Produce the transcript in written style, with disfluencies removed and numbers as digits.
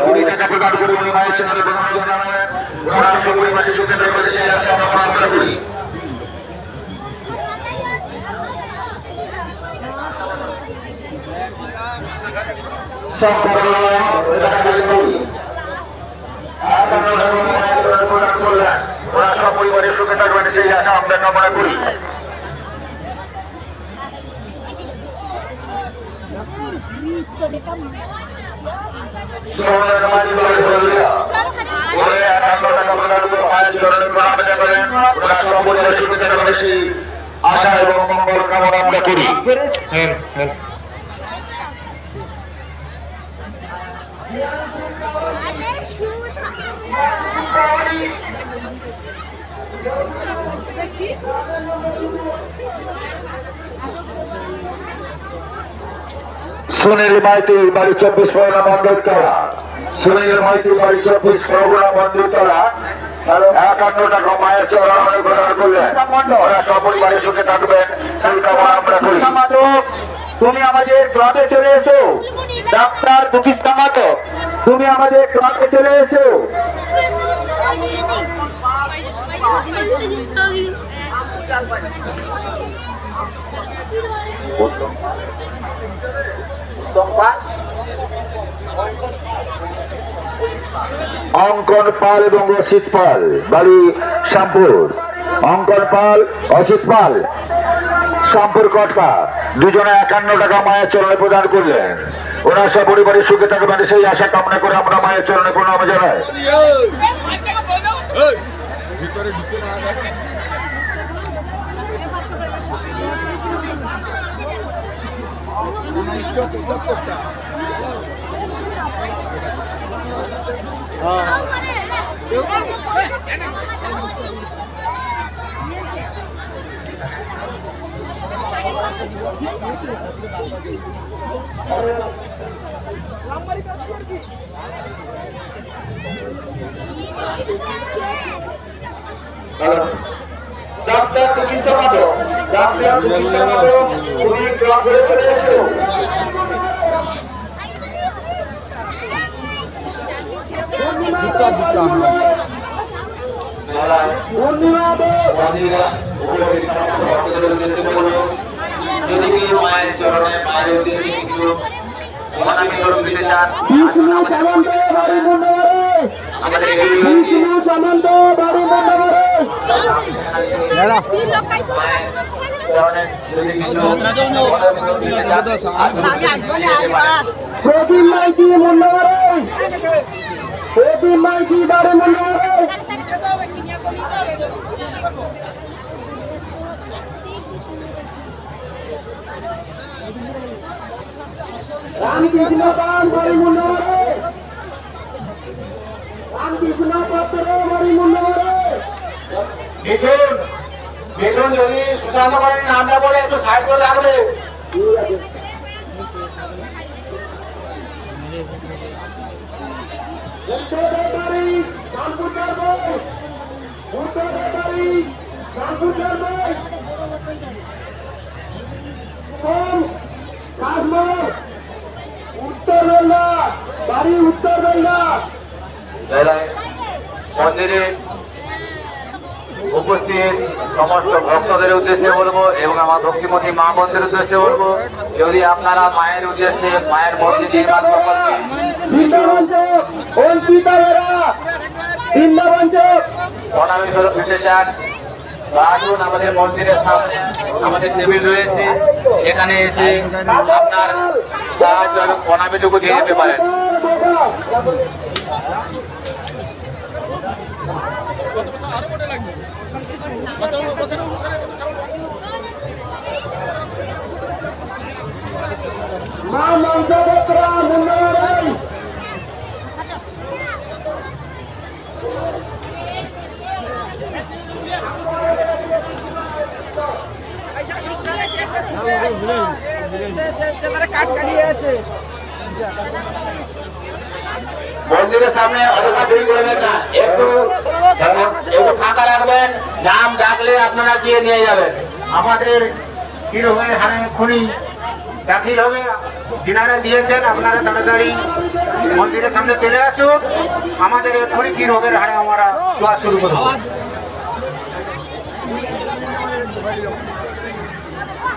কুড়ি টাকা প্রদান করে উনি মায়ের চ্যানেলে প্রধান জানাবেন। ওরা সপরিবারের সুখে থাকবেন সেই আশা আমরা কামনা করি। আশা এবং মঙ্গল কামনা আমরা করি। সুনীল মাইতি বাড়ি 24 পরগনা মন্দিরতলা। সুনীল মাইতি বাড়ি 24 পরগনা মন্দিরতলা 51 টাকা মায়ের চরণে প্রদান করলেন। ওরা সপরিবারে সুখে থাকবেন সেই কামনা আমরা করি। তুমি আমাদের ক্লাবে চলে এসো। ডাক্তার দুকিস কামাতো, তুমি আমাদের ক্লাবে চলে এসো। অঙ্কন পাল এবং অসিত পাল বাড়ি শ্যামপুর। অঙ্কন পাল, অসিত পাল, শ্যামপুর কটকা, দুজনে 51 টাকা মায়ের চরণে প্রদান করলেন। ওরা সব পরিবারের সুখে থাকবেন সেই আশা কামনা করে আমরা মায়ের চরণে প্রণাম জানাই। ডাক্তার দুকিস কামাতো, ডাক্তার দুকিস কামাতো, তুমি ক্লাবে চলে এসো। যদি কেউ মায়ের চরণে মায়ের উদ্দেশ্যে কিছু অনামি স্বরূপ দিতে চান, বিষ্ণু সামন্ত বাড়ি মুন্ডাবাড়ি, বিষ্ণু সামন্ত বাড়ি মুন্ডাবাড়ি। প্রদীপ মাইতি মুন্ডাবাড়ি, প্রদীপ মাইতি বাড়ি মুন্ডাবাড়ি। রামকৃষ্ণ দান বাড়ি মুন্ডাবাড়ি, রামকৃষ্ণ পাত্র বাড়ি মুন্ডাবাড়ি। দেখুন দেখুন, যদি সুশান্ত বাড়ির নামটা বলে একটু সাইড করে রাখবে। উত্তর বেঙ্গা বাড়ি, উত্তর বেঙ্গা। মন্দিরে উপস্থিত সমস্ত ভক্তদের উদ্দেশ্যে বলবো এবং আমার ভক্তিমতী মা বোনদের উদ্দেশ্যে বলবো, যদি আপনারা মায়ের উদ্দেশ্যে মায়ের মন্দির নির্মাণ প্রকল্পে প্রণামী স্বরূপ দিতে চান, আসুন আমাদের মন্দিরের সামনে আমাদের টেবিল রয়েছে, এখানে এসে আপনার সাহায্য এবং প্রণামীটুকু দিয়ে যেতে পারেন। মা মঞ্চবত্রা মুন্ডাবাড়ি। মন্দিরের সামনে অযথা দেরি করবেন না, একটু ফাঁকা রাখবেন। নাম ডাকলে আপনারা গিয়ে নিয়ে যাবেন। আমাদের হিরোয়ের হারে খুনি একইভাবে যিনারা দিয়েছেন আপনারা তাড়াতাড়ি মন্দিরের সামনে চলে আসুন। আমাদের এক্ষুনি কি রোগের হারে আমরা দোয়া শুরু করবো।